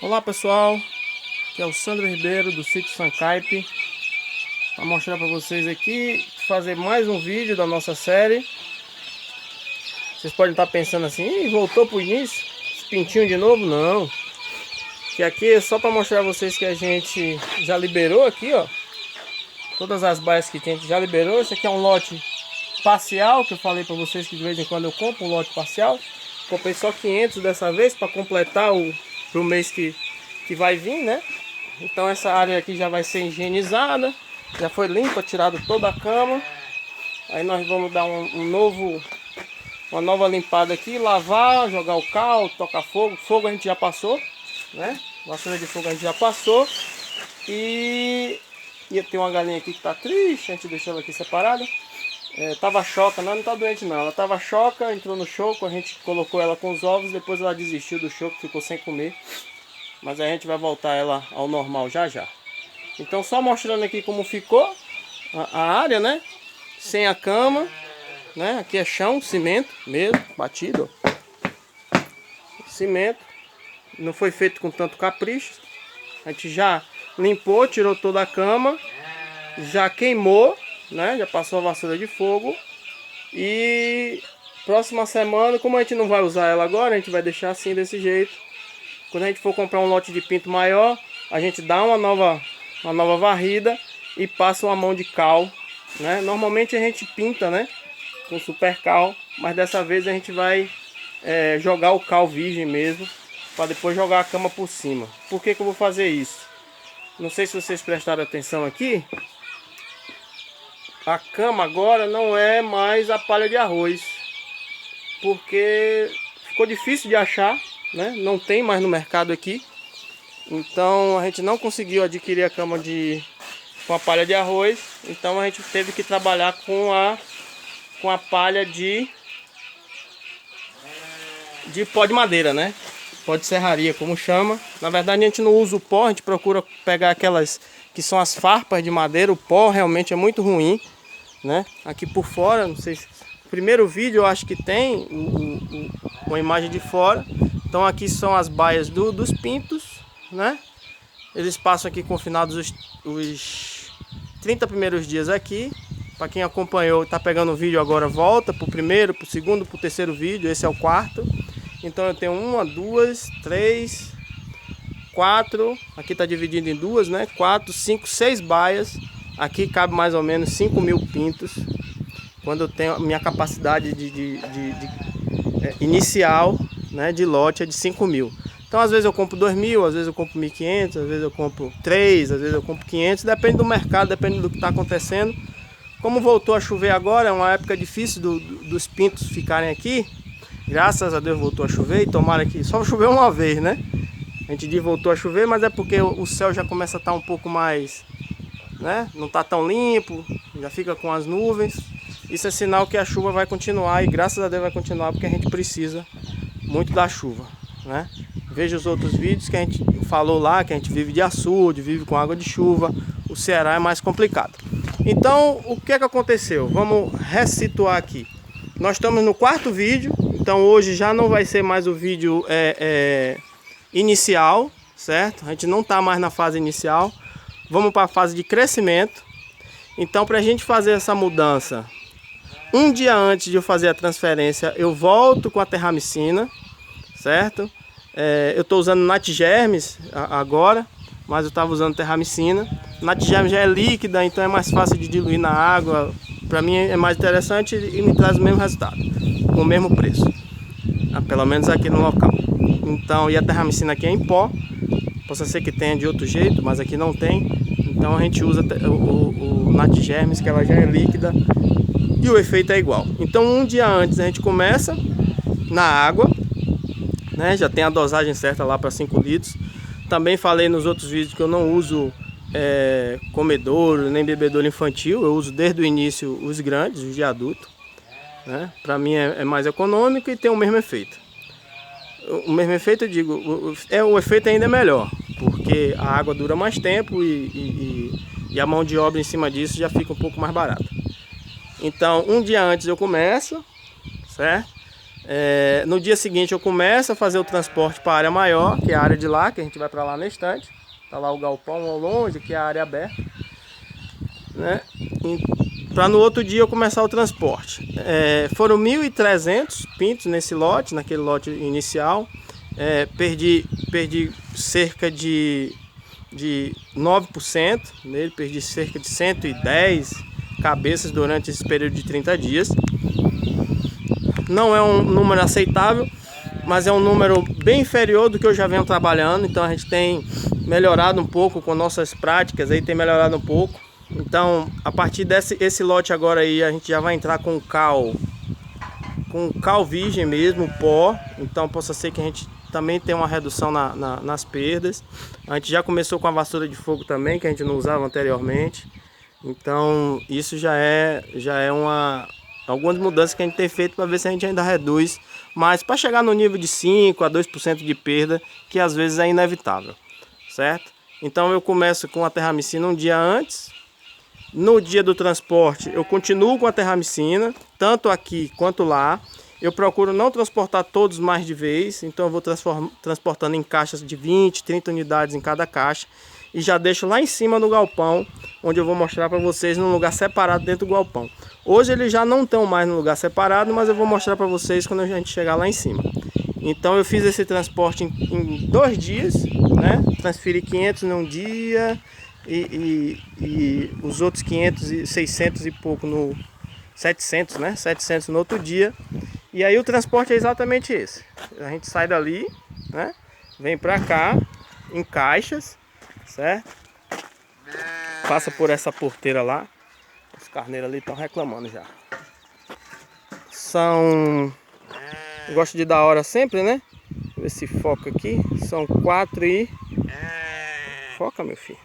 Olá pessoal, aqui é o Sandro Ribeiro do sítio Sancaipe, para mostrar para vocês aqui, fazer mais um vídeo da nossa série. Vocês podem estar pensando assim, Ih, voltou pro início, esse pintinho de novo? Não, que aqui é só para mostrar a vocês que a gente já liberou aqui, ó, todas as baias que a gente já liberou. Esse aqui é um lote parcial, que eu falei para vocês que de vez em quando eu compro um lote parcial. Comprei só 500 dessa vez para completar pro mês que vai vir, né? Então essa área aqui já vai ser higienizada, já foi limpa, tirado toda a cama. Aí nós vamos dar uma nova limpada aqui, lavar, jogar o cal, tocar fogo. Fogo a gente já passou, né? Vassoura de fogo a gente já passou. E tem uma galinha aqui que tá triste, a gente deixou ela aqui separada. Tava choca, não tá doente não, ela tava choca, entrou no choco, a gente colocou ela com os ovos, depois ela desistiu do choco, ficou sem comer. Mas a gente vai voltar ela ao normal já já. Então só mostrando aqui como ficou a área, né? Sem a cama, né? Aqui é chão, cimento mesmo, batido. Cimento, não foi feito com tanto capricho. A gente já limpou, tirou toda a cama, já queimou, né? Já passou a vassoura de fogo. E próxima semana, como a gente não vai usar ela agora, a gente vai deixar assim desse jeito. Quando a gente for comprar um lote de pinto maior, a gente dá uma nova varrida e passa uma mão de cal, né? Normalmente a gente pinta, né, com super cal, mas dessa vez a gente vai jogar o cal virgem mesmo, para depois jogar a cama por cima. Por que que eu vou fazer isso? Não sei se vocês prestaram atenção aqui. A cama agora não é mais a palha de arroz, porque ficou difícil de achar, né? Não tem mais no mercado aqui. Então a gente não conseguiu adquirir a cama com a palha de arroz. Então a gente teve que trabalhar com a palha de pó de madeira, né? Pó de serraria, como chama. Na verdade a gente não usa o pó, a gente procura pegar aquelas que são as farpas de madeira. O pó realmente é muito ruim, né? Aqui por fora, não sei se no primeiro vídeo eu acho que tem uma imagem de fora. Então aqui são as baias dos pintos, né? Eles passam aqui confinados os 30 primeiros dias aqui. Para quem acompanhou, tá pegando o vídeo agora, volta pro primeiro, pro segundo, pro terceiro vídeo. Esse é o quarto. Então eu tenho 1, 2, 3, 4. Aqui tá dividido em duas, né? 4, 5, 6 baias. Aqui cabe mais ou menos 5.000 pintos. Quando eu tenho a minha capacidade inicial, né, de lote é de 5.000. Então às vezes eu compro 2.000, às vezes eu compro 1.500, às vezes eu compro 3, às vezes eu compro 500, depende do mercado, depende do que está acontecendo. Como voltou a chover agora, é uma época difícil dos pintos ficarem aqui. Graças a Deus voltou a chover, e tomara que só choveu uma vez, né? A gente diz voltou a chover, mas é porque o céu já começa a estar um pouco mais, né? Não está tão limpo, já fica com as nuvens. Isso é sinal que a chuva vai continuar, e graças a Deus vai continuar, porque a gente precisa muito da chuva, né? Veja os outros vídeos que a gente falou lá, que a gente vive de açude, vive com água de chuva. O Ceará é mais complicado. Então, o que é que aconteceu? Vamos ressituar aqui. Nós estamos no quarto vídeo, então hoje já não vai ser mais o vídeo inicial, certo? A gente não está mais na fase inicial. Vamos para a fase de crescimento. Então, para a gente fazer essa mudança, um dia antes de eu fazer a transferência, eu volto com a terramicina, certo? Eu estou usando Natgermes agora, mas eu estava usando terramicina. Natgermes já é líquida, então é mais fácil de diluir na água. Para mim é mais interessante e me traz o mesmo resultado, com o mesmo preço, pelo menos aqui no local. Então, e a terramicina aqui é em pó, possa ser que tenha de outro jeito, mas aqui não tem. Então a gente usa o Natgermes, que ela já é líquida, e o efeito é igual. Então um dia antes a gente começa na água, né? Já tem a dosagem certa lá para 5 litros. Também falei nos outros vídeos que eu não uso comedouro nem bebedouro infantil. Eu uso desde o início os grandes, os de adulto, né? Para mim é mais econômico e tem o mesmo efeito. O mesmo efeito, eu digo, o efeito ainda é melhor, porque a água dura mais tempo e a mão de obra em cima disso já fica um pouco mais barata. Então um dia antes eu começo, certo? No dia seguinte eu começo a fazer o transporte para a área maior, que é a área de lá, que a gente vai para lá na estante. Tá lá o galpão ao longe, que é a área aberta, né? Para no outro dia eu começar o transporte. Foram 1.300 pintos nesse lote, naquele lote inicial. Perdi cerca de 9% nele, perdi cerca de 110 cabeças durante esse período de 30 dias. Não é um número aceitável, mas é um número bem inferior do que eu já venho trabalhando. Então a gente tem melhorado um pouco com nossas práticas, aí tem melhorado um pouco. Então a partir desse lote agora aí a gente já vai entrar com cal virgem mesmo, pó. Então possa ser que a gente também tenha uma redução nas perdas. A gente já começou com a vassoura de fogo também, que a gente não usava anteriormente. Então isso já é algumas mudanças que a gente tem feito para ver se a gente ainda reduz, mas para chegar no nível de 5 a 2% de perda, que às vezes é inevitável, certo? Então eu começo com a terramicina um dia antes. No dia do transporte eu continuo com a terramicina, tanto aqui quanto lá. Eu procuro não transportar todos mais de vez, então eu vou transportando em caixas de 20, 30 unidades em cada caixa. E já deixo lá em cima no galpão, onde eu vou mostrar para vocês num lugar separado dentro do galpão. Hoje eles já não estão mais no lugar separado, mas eu vou mostrar para vocês quando a gente chegar lá em cima. Então eu fiz esse transporte em 2 dias, né? Transferi 500 num dia e os outros 500 e 600 e pouco no 700, né? 700 no outro dia. E aí o transporte é exatamente esse. A gente sai dali, né? Vem para cá em caixas, certo? Passa por essa porteira lá. Os carneiros ali estão reclamando já. Eu gosto de dar hora sempre, né? Ver se foca aqui. São 4 e... Foca, meu filho.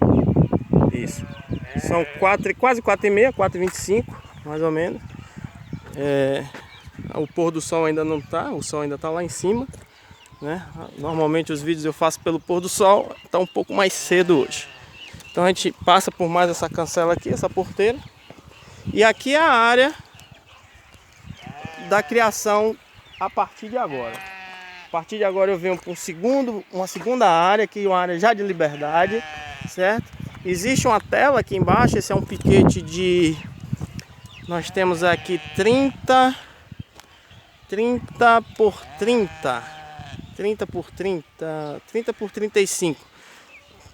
Isso. São 4, quase 4h30, 4h25, mais ou menos. O pôr do sol ainda não tá, o sol ainda tá lá em cima, né? Normalmente os vídeos eu faço pelo pôr do sol, tá um pouco mais cedo hoje. Então a gente passa por mais essa cancela aqui, essa porteira. E aqui é a área da criação a partir de agora. A partir de agora eu venho para uma segunda área, aqui uma área já de liberdade, certo? Existe uma tela aqui embaixo, esse é um piquete de... Nós temos aqui 30 por 30, 30 por 30, 30 por 35.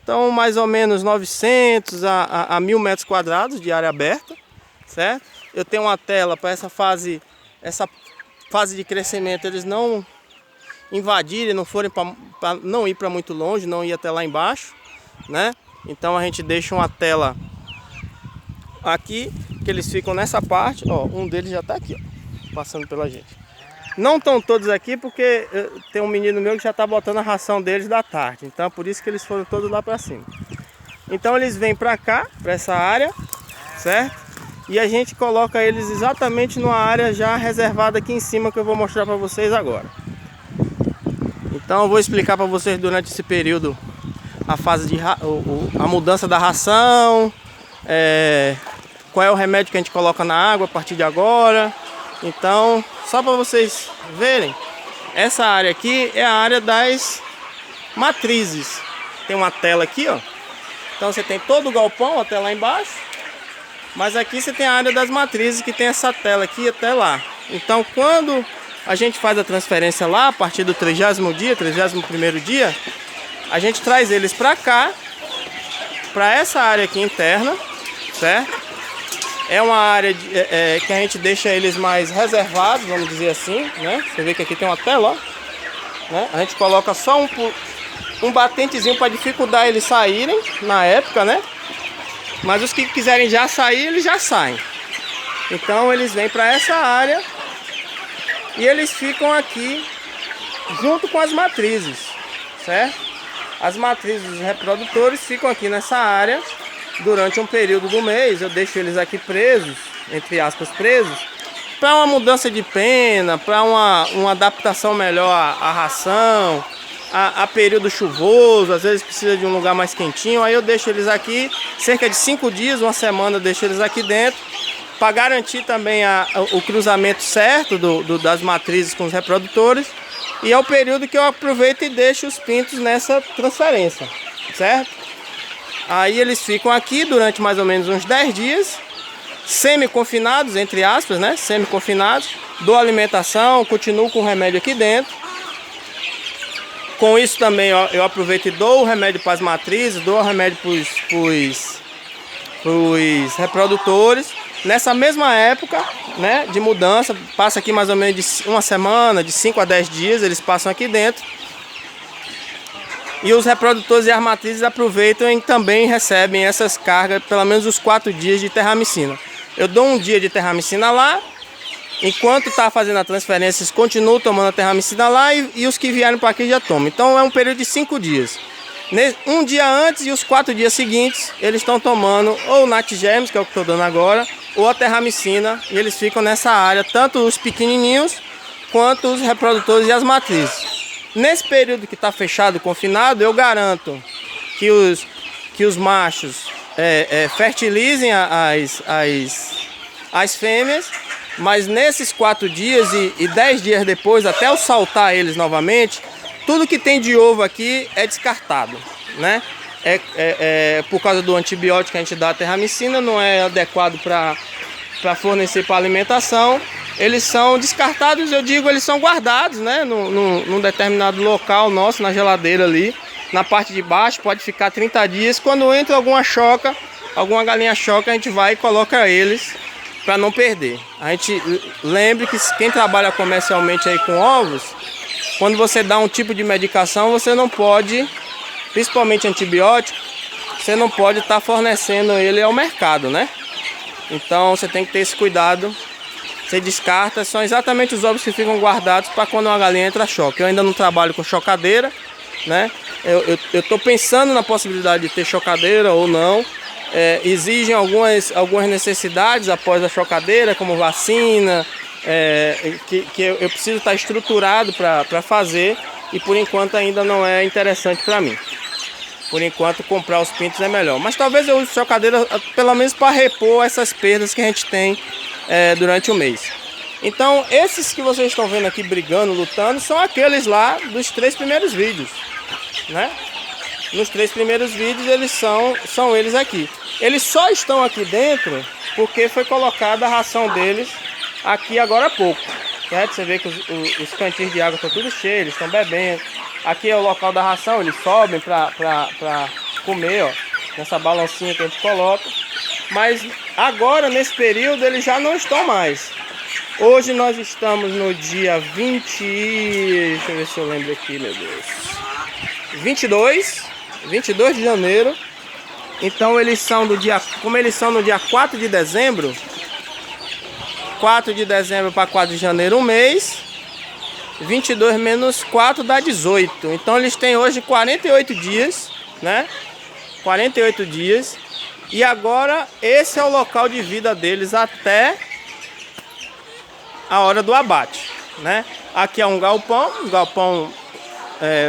Então mais ou menos 900 a 1.000 metros quadrados de área aberta, certo? Eu tenho uma tela para essa fase de crescimento, eles não invadirem, não forem para não ir para muito longe, não ir até lá embaixo, né? Então a gente deixa uma tela aqui, que eles ficam nessa parte, ó, um deles já está aqui, ó, passando pela gente. Não estão todos aqui porque tem um menino meu que já está botando a ração deles da tarde. Então por isso que eles foram todos lá para cima. Então eles vêm para cá, para essa área, certo? E a gente coloca eles exatamente numa área já reservada aqui em cima, que eu vou mostrar para vocês agora. Então eu vou explicar para vocês durante esse período a fase de a mudança da ração, qual é o remédio que a gente coloca na água a partir de agora. Então, só para vocês verem, essa área aqui é a área das matrizes. Tem uma tela aqui, ó. Então você tem todo o galpão até lá embaixo. Mas aqui você tem a área das matrizes, que tem essa tela aqui até lá. Então quando a gente faz a transferência lá, a partir do 30º dia, 31º dia, a gente traz eles para cá, para essa área aqui interna, certo? É uma área que a gente deixa eles mais reservados, vamos dizer assim, né? Você vê que aqui tem uma tela, ó, né? A gente coloca só um batentezinho para dificultar eles saírem na época, né? Mas os que quiserem já sair, eles já saem. Então eles vêm para essa área e eles ficam aqui junto com as matrizes, certo? As matrizes dos reprodutores ficam aqui nessa área durante um período do mês. Eu deixo eles aqui presos, entre aspas presos, para uma mudança de pena, para uma adaptação melhor à ração, a período chuvoso, às vezes precisa de um lugar mais quentinho. Aí eu deixo eles aqui cerca de 5 dias, uma semana eu deixo eles aqui dentro, para garantir também o cruzamento certo das matrizes com os reprodutores. E é o período que eu aproveito e deixo os pintos nessa transferência, certo? Aí eles ficam aqui durante mais ou menos uns 10 dias, semi-confinados, entre aspas, né? Semi-confinados. Dou alimentação, continuo com o remédio aqui dentro. Com isso também eu aproveito e dou o remédio para as matrizes, dou o remédio para os reprodutores. Nessa mesma época, né, de mudança, passa aqui mais ou menos de uma semana, de 5 a 10 dias, eles passam aqui dentro. E os reprodutores e as matrizes aproveitam e também recebem essas cargas, pelo menos os 4 dias de terramicina. Eu dou um dia de terramicina lá, enquanto está fazendo a transferência, eles continuam tomando a terramicina lá e os que vierem para aqui já tomam. Então é um período de 5 dias. Um dia antes e os 4 dias seguintes, eles estão tomando ou o Natgerms, que é o que estou dando agora, ou a terramicina, e eles ficam nessa área, tanto os pequenininhos quanto os reprodutores e as matrizes. Nesse período que está fechado, confinado, eu garanto que os machos fertilizem as fêmeas, mas nesses 4 dias e 10 dias depois, até eu saltar eles novamente, tudo que tem de ovo aqui é descartado, né? Por causa do antibiótico que a gente dá, a terramicina, não é adequado para fornecer para alimentação. Eles são descartados, eu digo, eles são guardados, né? Num determinado local nosso, na geladeira ali. Na parte de baixo pode ficar 30 dias. Quando entra alguma galinha choca, a gente vai e coloca eles para não perder. A gente lembre que quem trabalha comercialmente aí com ovos, quando você dá um tipo de medicação, você não pode, principalmente antibiótico, você não pode estar fornecendo ele ao mercado, né? Então você tem que ter esse cuidado. Você descarta, são exatamente os ovos que ficam guardados para quando uma galinha entra choque. Eu ainda não trabalho com chocadeira, né? Eu estou pensando na possibilidade de ter chocadeira ou não. Exigem algumas necessidades após a chocadeira, como vacina, que eu preciso estar estruturado para fazer, e por enquanto ainda não é interessante para mim. Por enquanto comprar os pintos é melhor, mas talvez eu use chocadeira pelo menos para repor essas perdas que a gente tem durante o mês. Então esses que vocês estão vendo aqui brigando, lutando, são aqueles lá dos 3 primeiros vídeos, né? Nos 3 primeiros vídeos eles são eles aqui. Eles só estão aqui dentro porque foi colocada a ração deles aqui agora há pouco, certo? Você vê que os cantinhos de água estão tudo cheios, eles estão bebendo. Aqui é o local da ração, eles sobem para comer, ó, nessa balancinha que a gente coloca. Mas agora, nesse período, eles já não estão mais. Hoje nós estamos no dia 20... Deixa eu ver se eu lembro aqui, meu Deus. 22 de janeiro. Então eles são do dia... Como eles são no dia 4 de dezembro... 4 de dezembro para 4 de janeiro, um mês. 22 menos 4 dá 18. Então eles têm hoje 48 dias, né? 48 dias. E agora esse é o local de vida deles até a hora do abate, né? Aqui é um galpão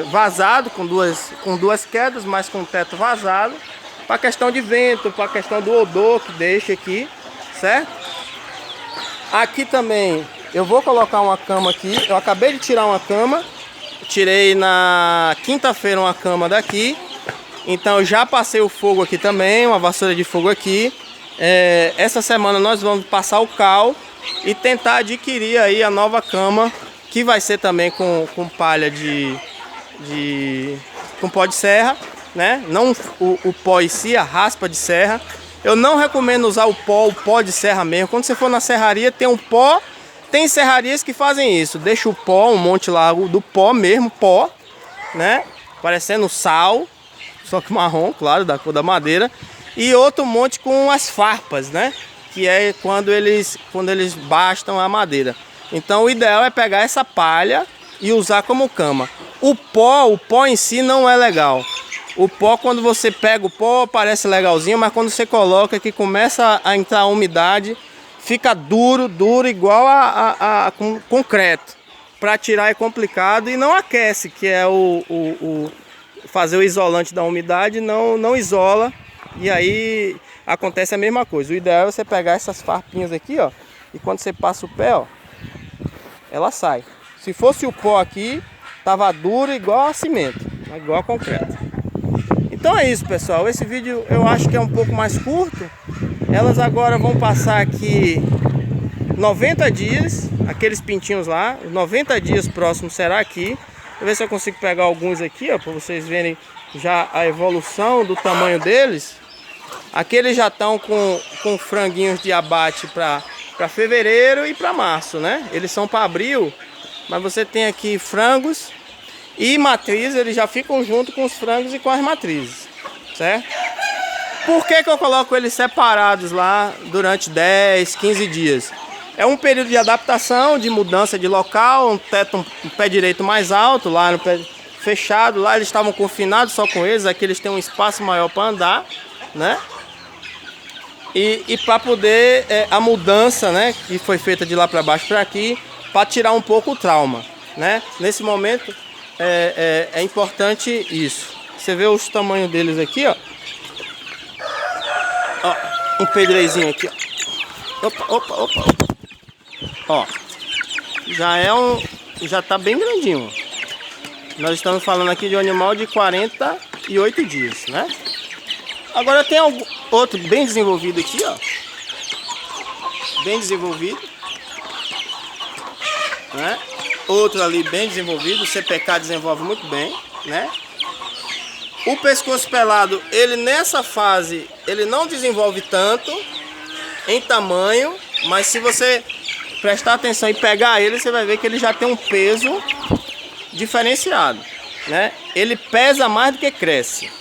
vazado, com duas quedas, mas com teto vazado, para questão de vento, para questão do odor que deixa aqui, certo? Aqui também eu vou colocar uma cama aqui. Eu acabei de tirar uma cama, tirei na quinta-feira uma cama daqui. Então eu já passei o fogo aqui também, uma vassoura de fogo aqui. Essa semana nós vamos passar o cal e tentar adquirir aí a nova cama, que vai ser também com palha com pó de serra, né? Não o pó em si, a raspa de serra. Eu não recomendo usar o pó de serra mesmo. Quando você for na serraria, tem um pó. Tem serrarias que fazem isso. Deixa o pó, um monte lá do pó mesmo, pó, né? Parecendo sal, só que marrom, claro, da cor da madeira. E outro monte com as farpas, né? Que é quando eles bastam a madeira. Então o ideal é pegar essa palha e usar como cama. O pó em si não é legal. O pó, quando você pega o pó, parece legalzinho, mas quando você coloca que começa a entrar a umidade, fica duro igual a concreto. Para tirar é complicado e não aquece, que é fazer o isolante da umidade, não isola e aí acontece a mesma coisa. O ideal é você pegar essas farpinhas aqui, ó, e quando você passa o pé, ó, ela sai. Se fosse o pó aqui, tava duro igual a cimento, igual a concreto. Então é isso, pessoal. Esse vídeo eu acho que é um pouco mais curto. Elas agora vão passar aqui 90 dias, aqueles pintinhos lá, 90 dias próximos será aqui. Vou ver se eu consigo pegar alguns aqui, ó, para vocês verem já a evolução do tamanho deles. Aqui eles já estão com franguinhos de abate para fevereiro e para março, né? Eles são para abril, mas você tem aqui frangos e matrizes, eles já ficam junto com os frangos e com as matrizes, certo? Por que eu coloco eles separados lá durante 10, 15 dias? É um período de adaptação, de mudança de local, um teto, um pé direito mais alto, lá no pé fechado, lá eles estavam confinados só com eles, aqui eles têm um espaço maior para andar, né? E para poder, a mudança, né, que foi feita de lá para baixo para aqui, para tirar um pouco o trauma, né? Nesse momento é importante isso. Você vê os tamanhos deles aqui, ó. Ó, um pedrezinho aqui, ó. Opa. Ó, já tá bem grandinho. Nós estamos falando aqui de um animal de 48 dias, né? Agora tem outro bem desenvolvido aqui, ó. Bem desenvolvido, né? Outro ali bem desenvolvido. O CPK desenvolve muito bem, né? O pescoço pelado, ele nessa fase, ele não desenvolve tanto em tamanho, mas se você prestar atenção e pegar ele, você vai ver que ele já tem um peso diferenciado, né? Ele pesa mais do que cresce.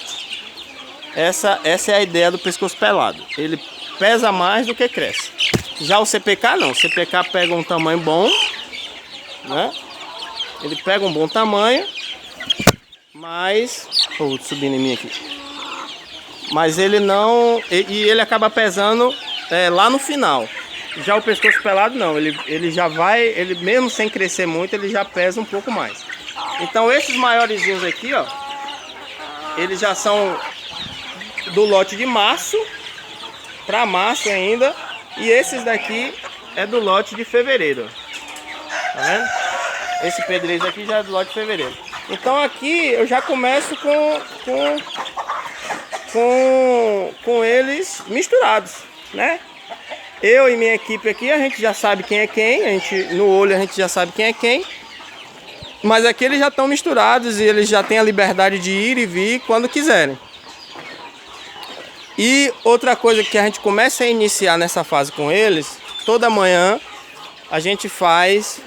Essa é a ideia do pescoço pelado. Ele pesa mais do que cresce. Já o CPK não. O CPK pega um tamanho bom, né? Ele pega um bom tamanho, mas... Pô, subindo em mim aqui. Mas ele não... E ele acaba pesando lá no final. Já o pescoço pelado não. Ele já vai... Ele mesmo sem crescer muito, ele já pesa um pouco mais. Então esses maiorzinhos aqui, ó, eles já são do lote de março para março ainda, e esses daqui é do lote de fevereiro. Tá vendo? Esse pedreiro aqui já é do lote de fevereiro. Então aqui eu já começo com eles misturados, né? Eu e minha equipe aqui, a gente já sabe quem é quem, no olho a gente já sabe quem é quem. Mas aqui eles já estão misturados e eles já têm a liberdade de ir e vir quando quiserem. E outra coisa que a gente começa a iniciar nessa fase com eles, toda manhã a gente faz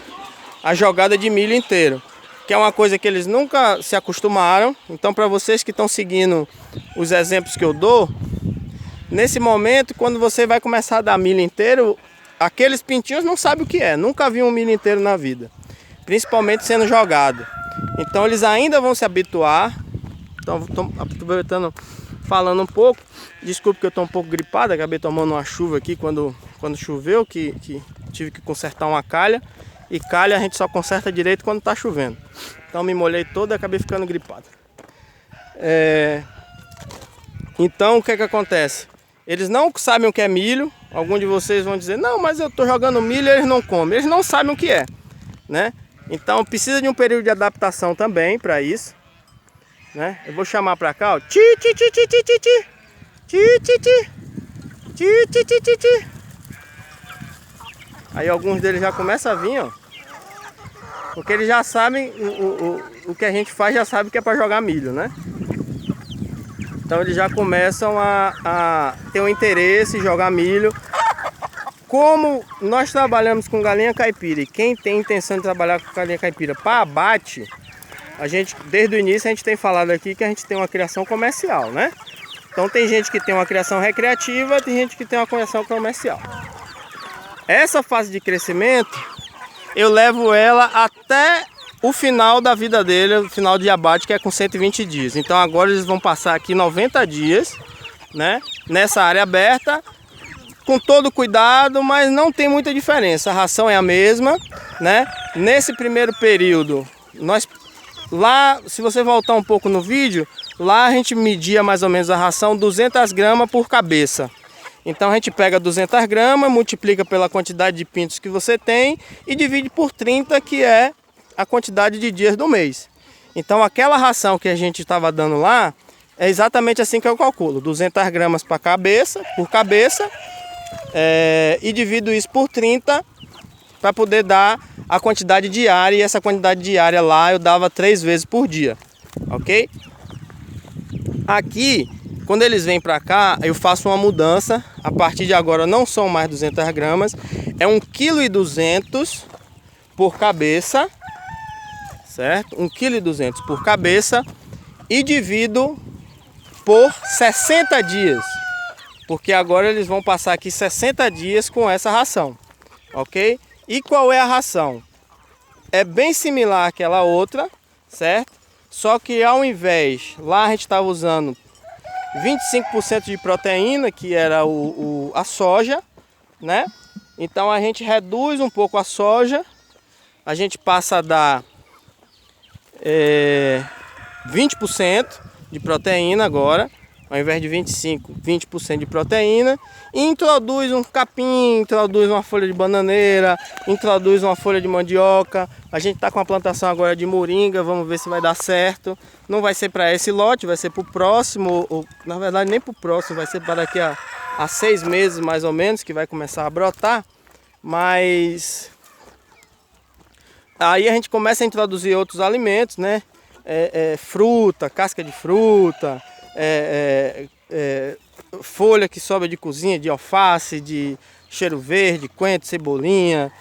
a jogada de milho inteiro, que é uma coisa que eles nunca se acostumaram. Então, para vocês que estão seguindo os exemplos que eu dou, nesse momento, quando você vai começar a dar milho inteiro, aqueles pintinhos não sabem o que é, nunca viram um milho inteiro na vida, principalmente sendo jogado. Então eles ainda vão se habituar. Então estou aproveitando, falando um pouco. Desculpe que eu estou um pouco gripado, acabei tomando uma chuva aqui quando choveu, que tive que consertar uma calha. E calha a gente só conserta direito quando está chovendo. Então me molhei todo e acabei ficando gripado. Então o que acontece? Eles não sabem o que é milho. Alguns de vocês vão dizer, não, mas eu estou jogando milho e eles não comem. Eles não sabem o que é, né? Então precisa de um período de adaptação também para isso, né? Eu vou chamar para cá, ó. Ti, ti, ti, ti, ti, ti, ti. Ti, ti, ti. Ti, ti, ti, ti, ti. Aí alguns deles já começam a vir, ó. Porque eles já sabem o que a gente faz, já sabe que é para jogar milho, né? Então eles já começam a ter um interesse em jogar milho. Como nós trabalhamos com galinha caipira, e quem tem intenção de trabalhar com galinha caipira para abate, a gente, desde o início, a gente tem falado aqui que a gente tem uma criação comercial, né? Então tem gente que tem uma criação recreativa, tem gente que tem uma criação comercial. Essa fase de crescimento, eu levo ela até o final da vida dele, o final de abate, que é com 120 dias. Então agora eles vão passar aqui 90 dias, né? Nessa área aberta, com todo cuidado, mas não tem muita diferença. A ração é a mesma, né? Nesse primeiro período, nós lá, se você voltar um pouco no vídeo, lá a gente media mais ou menos a ração 200 gramas por cabeça. Então a gente pega 200 gramas, multiplica pela quantidade de pintos que você tem e divide por 30, que é a quantidade de dias do mês. Então aquela ração que a gente estava dando lá, é exatamente assim que eu calculo. 200 gramas por cabeça, e divido isso por 30 para poder dar a quantidade diária. E essa quantidade diária lá eu dava 3 vezes por dia, ok? Aqui, quando eles vêm para cá, eu faço uma mudança. A partir de agora não são mais 200 gramas, é 1,2 kg por cabeça, certo? 1,2 kg por cabeça e divido por 60 dias, porque agora eles vão passar aqui 60 dias com essa ração, ok? E qual é a ração? É bem similar àquela outra, certo? Só que ao invés, lá a gente estava usando 25% de proteína, que era a soja, né? Então a gente reduz um pouco a soja, a gente passa a dar 20% de proteína agora, ao invés de 25%, 20% de proteína, e introduz um capim, introduz uma folha de bananeira, introduz uma folha de mandioca. A gente está com a plantação agora de moringa, vamos ver se vai dar certo. Não vai ser para esse lote, vai ser para o próximo, ou na verdade nem para o próximo, vai ser para daqui a 6 meses mais ou menos, que vai começar a brotar. Mas aí a gente começa a introduzir outros alimentos, né? Fruta, casca de fruta, folha que sobra de cozinha, de alface, de cheiro verde, coentro, cebolinha,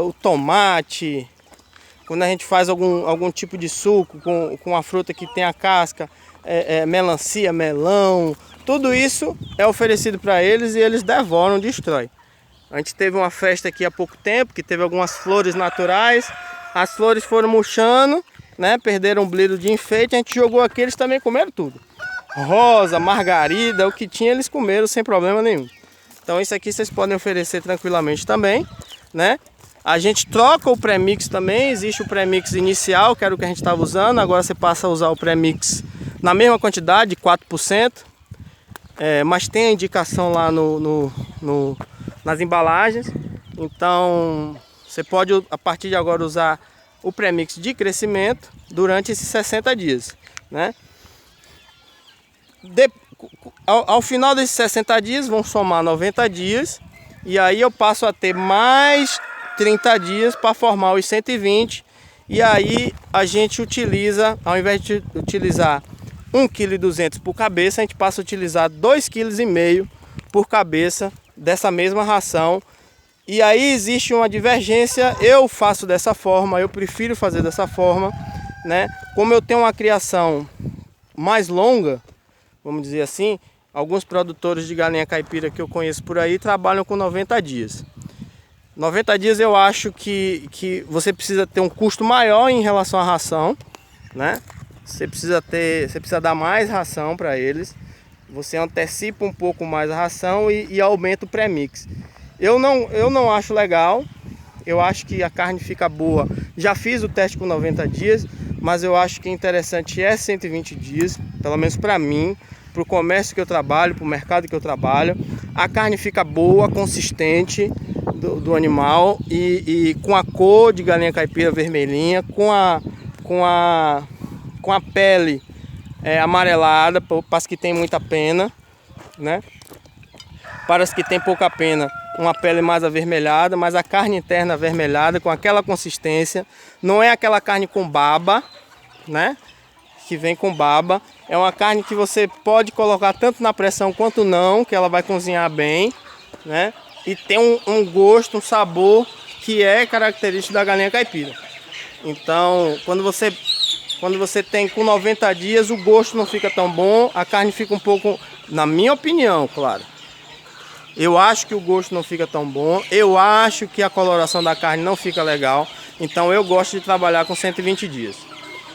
o tomate. Quando a gente faz algum tipo de suco com a fruta que tem a casca, melancia, melão, tudo isso é oferecido para eles e eles devoram, destroem. A gente teve uma festa aqui há pouco tempo, que teve algumas flores naturais, as flores foram murchando, né? Perderam o brilho de enfeite, a gente jogou aqui, eles também comeram tudo. Rosa, margarida, o que tinha eles comeram sem problema nenhum. Então isso aqui vocês podem oferecer tranquilamente também, né? A gente troca o pré-mix também, existe o pré-mix inicial, que era o que a gente estava usando, agora você passa a usar o pré-mix na mesma quantidade, 4%, mas tem a indicação lá nas embalagens, então você pode a partir de agora usar o pré-mix de crescimento durante esses 60 dias, né? Ao final desses 60 dias vão somar 90 dias e aí eu passo a ter mais 30 dias para formar os 120, e aí a gente utiliza, ao invés de utilizar 1,2 kg por cabeça, a gente passa a utilizar 2,5 kg por cabeça dessa mesma ração. E aí existe uma divergência, eu faço dessa forma, eu prefiro fazer dessa forma, né? Como eu tenho uma criação mais longa, vamos dizer assim, alguns produtores de galinha caipira que eu conheço por aí trabalham com 90 dias. 90 dias eu acho que você precisa ter um custo maior em relação à ração, né? Você precisa dar mais ração para eles, você antecipa um pouco mais a ração e aumenta o pré-mix. Eu não acho legal, eu acho que a carne fica boa. Já fiz o teste com 90 dias, mas eu acho que interessante 120 dias, pelo menos para mim, para o comércio que eu trabalho, para o mercado que eu trabalho. A carne fica boa, consistente do animal e com a cor de galinha caipira vermelhinha, com a pele amarelada, para as que tem muita pena, né? Para as que tem pouca pena, uma pele mais avermelhada, mas a carne interna avermelhada, com aquela consistência. Não é aquela carne com baba, né? Que vem com baba. É uma carne que você pode colocar tanto na pressão quanto não, que ela vai cozinhar bem, né? E tem um gosto, um sabor que é característico da galinha caipira. Então, quando você tem com 90 dias, o gosto não fica tão bom, a carne fica um pouco, na minha opinião, claro. Eu acho que o gosto não fica tão bom, eu acho que a coloração da carne não fica legal, então eu gosto de trabalhar com 120 dias.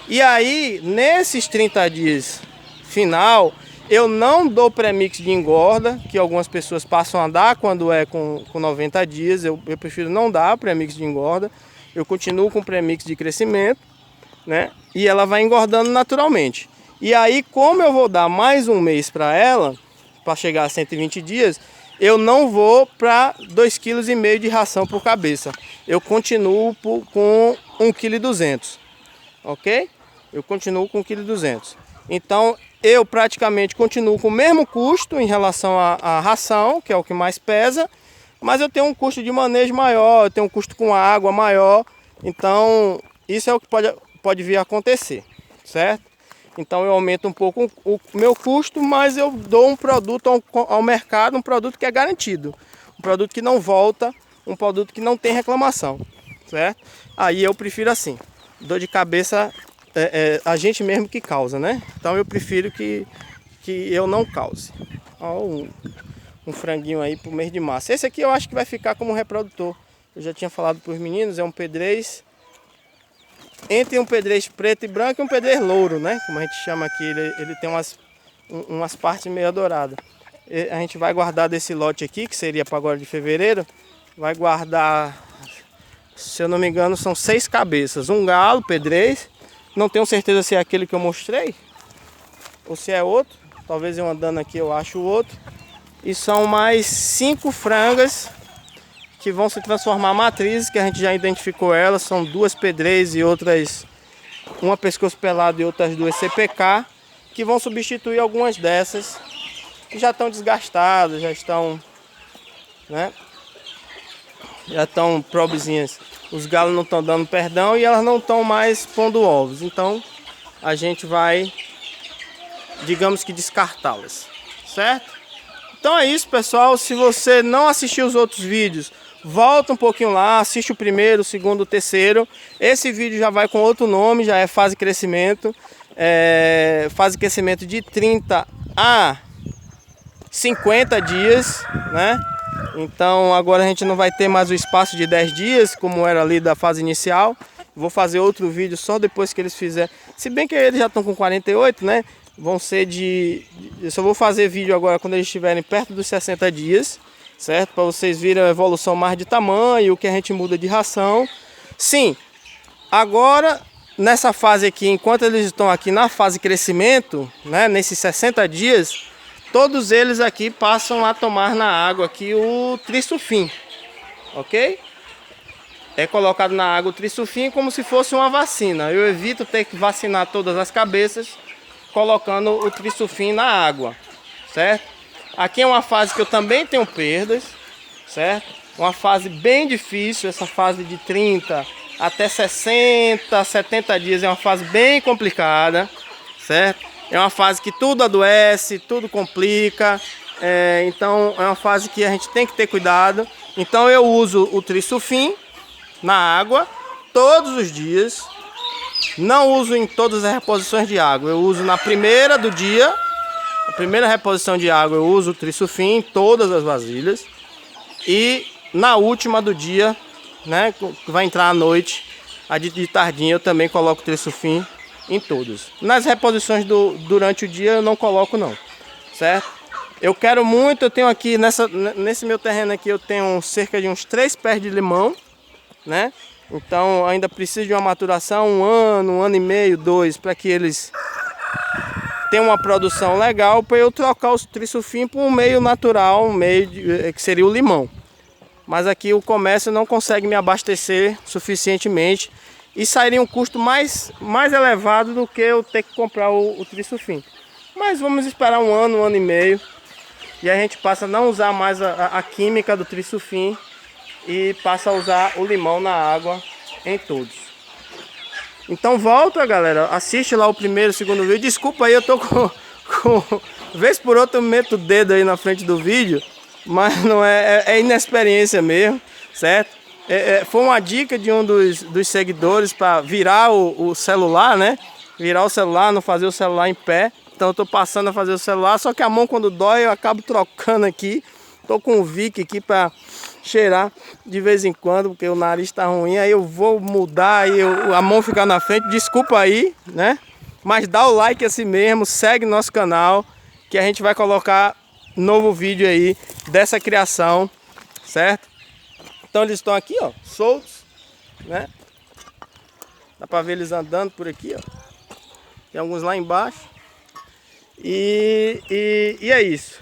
E aí, nesses 30 dias final, eu não dou pré-mix de engorda, que algumas pessoas passam a dar quando é com 90 dias, eu prefiro não dar pré-mix de engorda, eu continuo com pré-mix de crescimento, né? E ela vai engordando naturalmente. E aí, como eu vou dar mais um mês para ela, para chegar a 120 dias, eu não vou para 2,5 kg de ração por cabeça. Eu continuo com 1,2 kg, ok? Eu continuo com 1,2 kg. Então, eu praticamente continuo com o mesmo custo em relação à ração, que é o que mais pesa, mas eu tenho um custo de manejo maior, eu tenho um custo com água maior. Então, isso é o que pode vir a acontecer, certo? Então eu aumento um pouco o meu custo, mas eu dou um produto ao mercado, um produto que é garantido, um produto que não volta, um produto que não tem reclamação, certo? Aí eu prefiro assim, dor de cabeça a gente mesmo que causa, né? Então eu prefiro que eu não cause. Ó, um franguinho aí pro mês de março. Esse aqui eu acho que vai ficar como reprodutor. Eu já tinha falado para os meninos, é um pedrez. Entre um pedrez preto e branco e um pedrez louro, né? Como a gente chama aqui, ele tem umas partes meio douradas. A gente vai guardar desse lote aqui, que seria para agora de fevereiro. Vai guardar, se eu não me engano, são 6 cabeças. Um galo, pedrez. Não tenho certeza se é aquele que eu mostrei ou se é outro. Talvez eu andando aqui eu acho o outro. E são mais 5 frangas que vão se transformar matrizes, que a gente já identificou elas. São 2 pedrez e outras, uma pescoço pelado e outras 2 CPK, que vão substituir algumas dessas que já estão desgastadas, já estão, né? Já estão probezinhas. Os galos não estão dando perdão e elas não estão mais pondo ovos. Então a gente vai, digamos que, descartá-las, certo? Então é isso, pessoal. Se você não assistiu os outros vídeos, volta um pouquinho lá, assiste o primeiro, o segundo, o terceiro. Esse vídeo já vai com outro nome, já é fase crescimento. Fase crescimento de 30 a 50 dias, né? Então agora a gente não vai ter mais o espaço de 10 dias, como era ali da fase inicial. Vou fazer outro vídeo só depois que eles fizerem. Se bem que eles já estão com 48, né? Vão ser eu só vou fazer vídeo agora quando eles estiverem perto dos 60 dias, certo? Para vocês verem a evolução mais de tamanho, o que a gente muda de ração. Sim, agora nessa fase aqui, enquanto eles estão aqui na fase crescimento, né? Nesses 60 dias, todos eles aqui passam a tomar na água aqui o Trisufin, ok? É colocado na água o Trisufin como se fosse uma vacina. Eu evito ter que vacinar todas as cabeças colocando o Trisufin na água, certo? Aqui é uma fase que eu também tenho perdas, certo? Uma fase bem difícil, essa fase de 30 até 60, 70 dias é uma fase bem complicada, certo? É uma fase que tudo adoece, tudo complica, então é uma fase que a gente tem que ter cuidado. Então eu uso o Trisufin na água todos os dias. Não uso em todas as reposições de água. Eu uso na primeira do dia, a primeira reposição de água eu uso o Trisufin em todas as vasilhas. E na última do dia, né, que vai entrar à noite, a de tardinha, eu também coloco o Trisufin em todas. Nas reposições durante o dia eu não coloco não, certo? Eu quero muito, eu tenho aqui, nesse meu terreno aqui eu tenho cerca de uns 3 pés de limão, né? Então ainda precisa de uma maturação, 1 ano e meio, 2, para que eles tenham uma produção legal, para eu trocar os Trisufin por um meio natural, um meio que seria o limão. Mas aqui o comércio não consegue me abastecer suficientemente e sairia um custo mais elevado do que eu ter que comprar o Trisufin. Mas vamos esperar 1 ano e meio e a gente passa a não usar mais a química do Trisufin e passa a usar o limão na água em todos. Então volta, galera, assiste lá o primeiro, segundo vídeo. Desculpa aí, eu tô com vez por outra eu meto o dedo aí na frente do vídeo, mas não é inexperiência mesmo, certo? Foi uma dica de um dos seguidores para virar o celular, né? Virar o celular, não fazer o celular em pé. Então eu tô passando a fazer o celular, só que a mão quando dói eu acabo trocando aqui. Tô com o Vic aqui para cheirar de vez em quando, porque o nariz tá ruim, aí eu vou mudar e a mão ficar na frente, desculpa aí, né? Mas dá o like assim mesmo, segue nosso canal, que a gente vai colocar novo vídeo aí dessa criação, certo? Então eles estão aqui, ó, soltos, né? Dá pra ver eles andando por aqui, ó. Tem alguns lá embaixo. E é isso.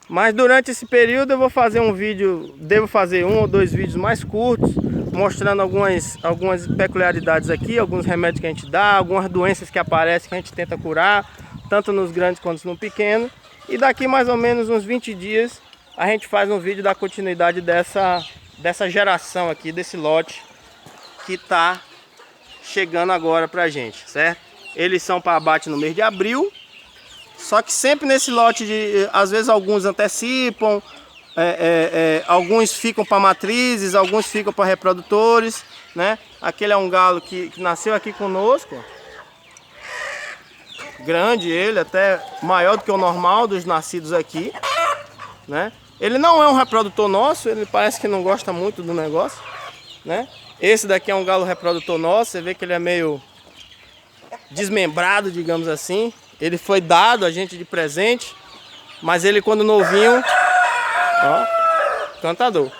Mas durante esse período eu vou fazer um vídeo, devo fazer 1 ou 2 vídeos mais curtos, mostrando algumas peculiaridades aqui, alguns remédios que a gente dá, algumas doenças que aparecem que a gente tenta curar, tanto nos grandes quanto no pequeno. E daqui mais ou menos uns 20 dias a gente faz um vídeo da continuidade dessa geração aqui, desse lote que tá chegando agora pra gente, certo? Eles são para abate no mês de abril. Só que sempre nesse lote de, às vezes alguns antecipam, alguns ficam para matrizes, alguns ficam para reprodutores, né? Aquele é um galo que nasceu aqui conosco, grande ele, até maior do que o normal dos nascidos aqui, né? Ele não é um reprodutor nosso, ele parece que não gosta muito do negócio, né? Esse daqui é um galo reprodutor nosso, você vê que ele é meio desmembrado, digamos assim. Ele foi dado a gente de presente, mas ele quando novinho, ó, cantador.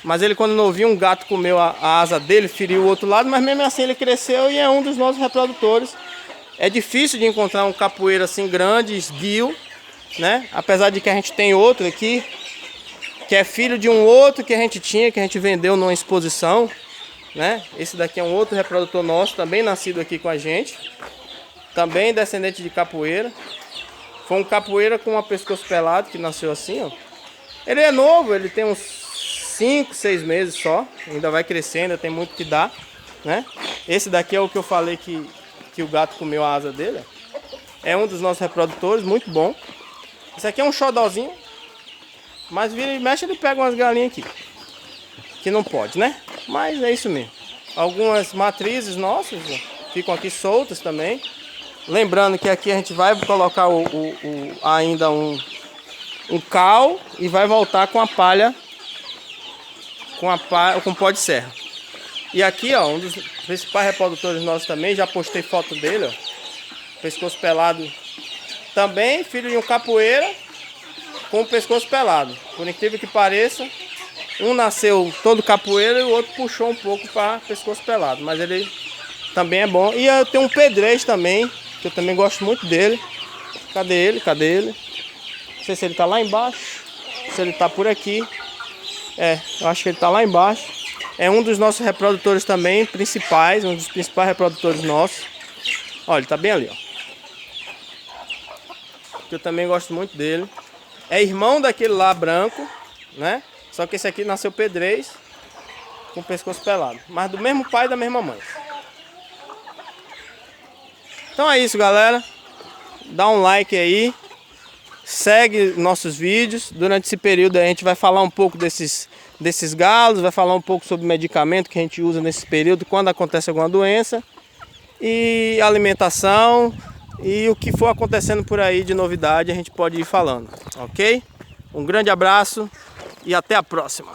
Mas ele quando novinho, um gato comeu a asa dele, feriu o outro lado, mas mesmo assim ele cresceu e é um dos nossos reprodutores. É difícil de encontrar um capoeira assim grande, esguio, né? Apesar de que a gente tem outro aqui, que é filho de um outro que a gente tinha, que a gente vendeu numa exposição, né? Esse daqui é um outro reprodutor nosso, também nascido aqui com a gente. Também descendente de capoeira. Foi um capoeira com uma pescoço pelado que nasceu assim, ó. Ele é novo, ele tem uns 5, 6 meses só. Ainda vai crescendo, ainda tem muito que dar, né? Esse daqui é o que eu falei que o gato comeu a asa dele. É um dos nossos reprodutores, muito bom. Esse aqui é um xodózinho. Mas vira e mexe, ele pega umas galinhas aqui. Que não pode, né? Mas é isso mesmo. Algumas matrizes nossas ficam aqui soltas também. Lembrando que aqui a gente vai colocar ainda um cal e vai voltar com a palha, com pó de serra. E aqui, ó, um dos principais reprodutores nossos também, já postei foto dele, ó, pescoço pelado, também filho de um capoeira com o pescoço pelado. Por incrível que pareça, um nasceu todo capoeira e o outro puxou um pouco para pescoço pelado, mas ele também é bom. E eu tenho um pedrez também, que eu também gosto muito dele. Cadê ele? Cadê ele? Não sei se ele tá lá embaixo, se ele tá por aqui. Eu acho que ele tá lá embaixo. É um dos nossos reprodutores também, principais, um dos principais reprodutores nossos. Olha, ele tá bem ali, ó. Que eu também gosto muito dele. É irmão daquele lá branco, né? Só que esse aqui nasceu pedrez, com o pescoço pelado. Mas do mesmo pai e da mesma mãe. Então é isso, galera. Dá um like aí. Segue nossos vídeos. Durante esse período a gente vai falar um pouco desses galos. Vai falar um pouco sobre medicamento que a gente usa nesse período, quando acontece alguma doença. E alimentação. E o que for acontecendo por aí de novidade a gente pode ir falando. Ok? Um grande abraço e até a próxima.